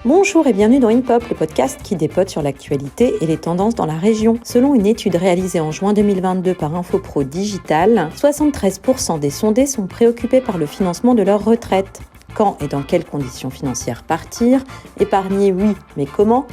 Bonjour et bienvenue dans InPop, le podcast qui dépote sur l'actualité et les tendances dans la région. Selon une étude réalisée en juin 2022 par Infopro Digital, 73% des sondés sont préoccupés par le financement de leur retraite. Quand et dans quelles conditions financières partir ? Épargner, oui, mais comment ?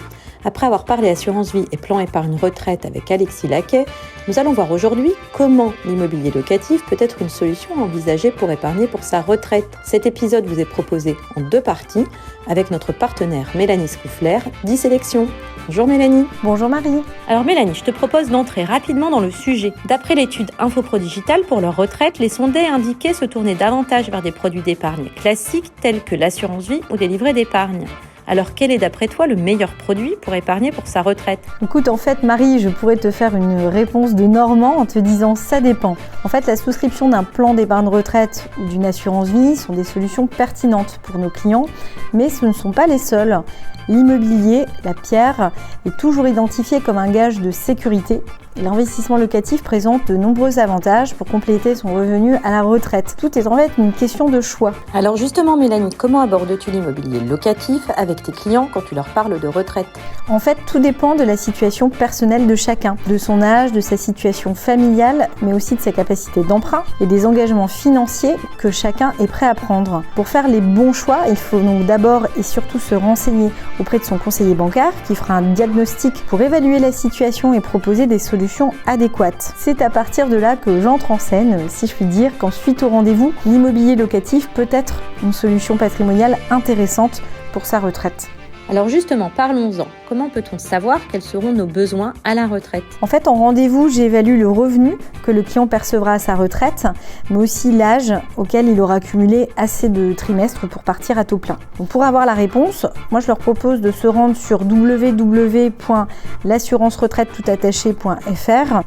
Après avoir parlé assurance vie et plan épargne retraite avec Alexis Laquet, nous allons voir aujourd'hui comment l'immobilier locatif peut être une solution envisagée pour épargner pour sa retraite. Cet épisode vous est proposé en 2 parties avec notre partenaire Mélanie Scouffler d'e-Sélection. Bonjour Mélanie. Bonjour Marie. Alors Mélanie, je te propose d'entrer rapidement dans le sujet. D'après l'étude Infopro Digital, pour leur retraite, les sondés indiquaient se tourner davantage vers des produits d'épargne classiques tels que l'assurance vie ou des livrets d'épargne. Alors, quel est d'après toi le meilleur produit pour épargner pour sa retraite ? Écoute, en fait, Marie, je pourrais te faire une réponse de Normand en te disant ça dépend. En fait, la souscription d'un plan d'épargne retraite ou d'une assurance vie sont des solutions pertinentes pour nos clients, mais ce ne sont pas les seules. L'immobilier, la pierre, est toujours identifié comme un gage de sécurité. L'investissement locatif présente de nombreux avantages pour compléter son revenu à la retraite. Tout est en fait une question de choix. Alors justement Mélanie, comment abordes-tu l'immobilier locatif avec tes clients quand tu leur parles de retraite ? En fait, tout dépend de la situation personnelle de chacun, de son âge, de sa situation familiale, mais aussi de ses capacités d'emprunt et des engagements financiers que chacun est prêt à prendre. Pour faire les bons choix, il faut donc d'abord et surtout se renseigner auprès de son conseiller bancaire qui fera un diagnostic pour évaluer la situation et proposer des solutions adéquates. C'est à partir de là que j'entre en scène, si je puis dire, qu'ensuite au rendez-vous, l'immobilier locatif peut être une solution patrimoniale intéressante pour sa retraite. Alors justement, parlons-en. Comment peut-on savoir quels seront nos besoins à la retraite ? En fait, en rendez-vous, j'évalue le revenu que le client percevra à sa retraite, mais aussi l'âge auquel il aura accumulé assez de trimestres pour partir à taux plein. Donc pour avoir la réponse, moi je leur propose de se rendre sur www.l'assurance-retraite-toutattaché.fr.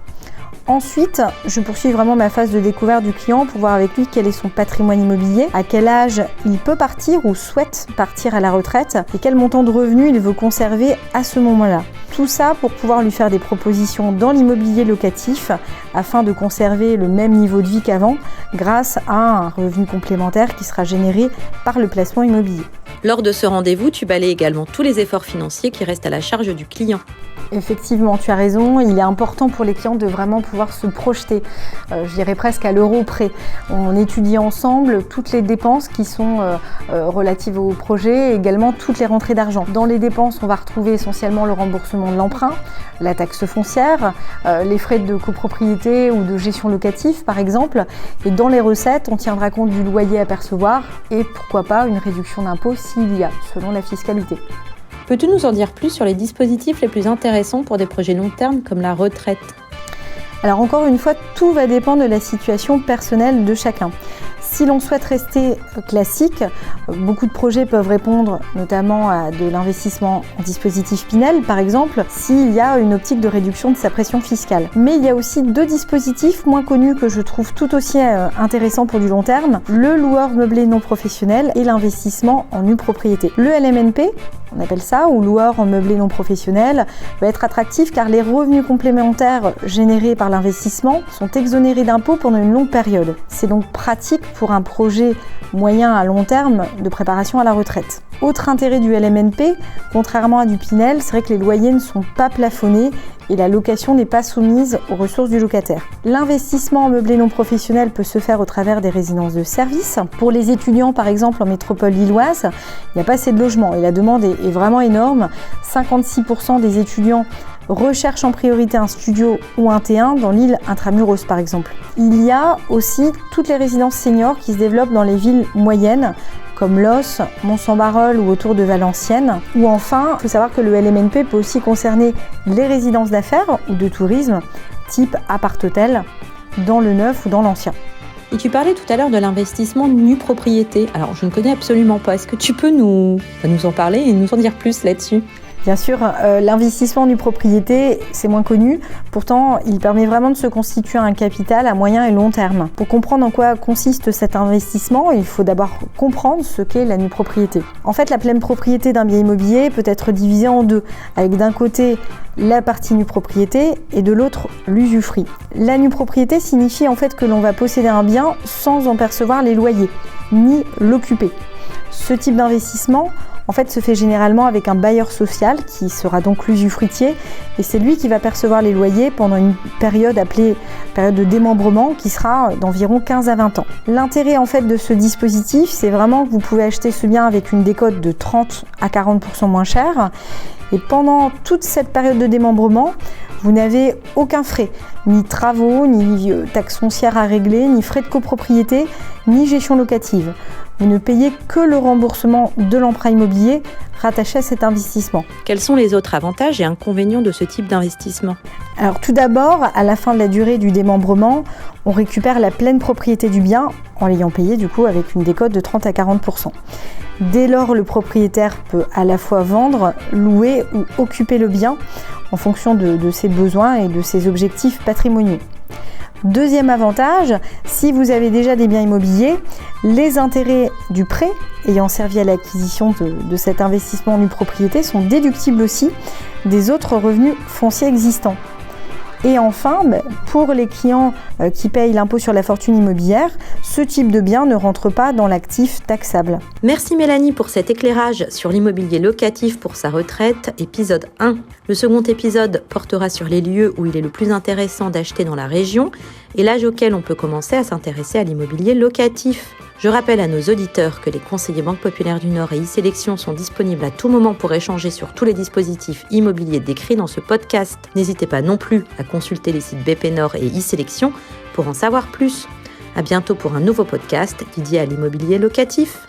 Ensuite, je poursuis vraiment ma phase de découverte du client pour voir avec lui quel est son patrimoine immobilier, à quel âge il peut partir ou souhaite partir à la retraite et quel montant de revenus il veut conserver à ce moment-là. Tout ça pour pouvoir lui faire des propositions dans l'immobilier locatif afin de conserver le même niveau de vie qu'avant grâce à un revenu complémentaire qui sera généré par le placement immobilier. Lors de ce rendez-vous, tu balayes également tous les efforts financiers qui restent à la charge du client. Effectivement, tu as raison, il est important pour les clients de vraiment pouvoir se projeter, je dirais presque à l'euro près. On étudie ensemble toutes les dépenses qui sont relatives au projet et également toutes les rentrées d'argent. Dans les dépenses, on va retrouver essentiellement le remboursement de l'emprunt, la taxe foncière, les frais de copropriété ou de gestion locative par exemple. Et dans les recettes, on tiendra compte du loyer à percevoir et pourquoi pas une réduction d'impôt s'il y a, selon la fiscalité. Peux-tu nous en dire plus sur les dispositifs les plus intéressants pour des projets long terme comme la retraite ? Alors encore une fois, tout va dépendre de la situation personnelle de chacun. Si l'on souhaite rester classique, beaucoup de projets peuvent répondre notamment à de l'investissement en dispositif Pinel, par exemple, s'il y a une optique de réduction de sa pression fiscale. Mais il y a aussi 2 dispositifs moins connus que je trouve tout aussi intéressants pour du long terme, le loueur meublé non professionnel et l'investissement en nue propriété. Le LMNP, on appelle ça, ou loueur en meublé non professionnel, va être attractif car les revenus complémentaires générés par l'investissement sont exonérés d'impôts pendant une longue période. C'est donc pratique pour un projet moyen à long terme de préparation à la retraite. Autre intérêt du LMNP, contrairement à du Pinel, c'est vrai que les loyers ne sont pas plafonnés et la location n'est pas soumise aux ressources du locataire. L'investissement en meublé non professionnel peut se faire au travers des résidences de service. Pour les étudiants, par exemple, en métropole lilloise, il n'y a pas assez de logements et la demande est vraiment énorme. 56% des étudiants recherchent en priorité un studio ou un T1 dans l'île Intramuros par exemple. Il y a aussi toutes les résidences seniors qui se développent dans les villes moyennes comme Los, Mont-Saint-Barreul ou autour de Valenciennes. Ou enfin, il faut savoir que le LMNP peut aussi concerner les résidences d'affaires ou de tourisme type appart-hôtel dans le neuf ou dans l'ancien. Et tu parlais tout à l'heure de l'investissement nue propriété. Alors je ne connais absolument pas. Est-ce que tu peux nous en parler et nous en dire plus là-dessus ? Bien sûr, l'investissement en nue propriété, c'est moins connu. Pourtant, il permet vraiment de se constituer un capital à moyen et long terme. Pour comprendre en quoi consiste cet investissement, il faut d'abord comprendre ce qu'est la nue propriété. En fait, la pleine propriété d'un bien immobilier peut être divisée en 2, avec d'un côté la partie nue propriété et de l'autre l'usufruit. La nue propriété signifie en fait que l'on va posséder un bien sans en percevoir les loyers, ni l'occuper. Ce type d'investissement, en fait, se fait généralement avec un bailleur social qui sera donc l'usufruitier et c'est lui qui va percevoir les loyers pendant une période appelée période de démembrement qui sera d'environ 15 à 20 ans. L'intérêt en fait de ce dispositif, c'est vraiment que vous pouvez acheter ce bien avec une décote de 30 à 40% moins cher et pendant toute cette période de démembrement, vous n'avez aucun frais, ni travaux, ni taxes foncières à régler, ni frais de copropriété, ni gestion locative. Vous ne payez que le remboursement de l'emprunt immobilier rattaché à cet investissement. Quels sont les autres avantages et inconvénients de ce type d'investissement ? Alors tout d'abord, à la fin de la durée du démembrement, on récupère la pleine propriété du bien en l'ayant payé du coup avec une décote de 30 à 40%. Dès lors, le propriétaire peut à la fois vendre, louer ou occuper le bien en fonction de ses besoins et de ses objectifs patrimoniaux. Deuxième avantage, si vous avez déjà des biens immobiliers, les intérêts du prêt ayant servi à l'acquisition de cet investissement en propriété sont déductibles aussi des autres revenus fonciers existants. Et enfin, pour les clients qui payent l'impôt sur la fortune immobilière, ce type de bien ne rentre pas dans l'actif taxable. Merci Mélanie pour cet éclairage sur l'immobilier locatif pour sa retraite, épisode 1. Le second épisode portera sur les lieux où il est le plus intéressant d'acheter dans la région et l'âge auquel on peut commencer à s'intéresser à l'immobilier locatif. Je rappelle à nos auditeurs que les conseillers Banque Populaire du Nord et e-Sélection sont disponibles à tout moment pour échanger sur tous les dispositifs immobiliers décrits dans ce podcast. N'hésitez pas non plus à consulter les sites BP Nord et e-Sélection pour en savoir plus. À bientôt pour un nouveau podcast dédié à l'immobilier locatif.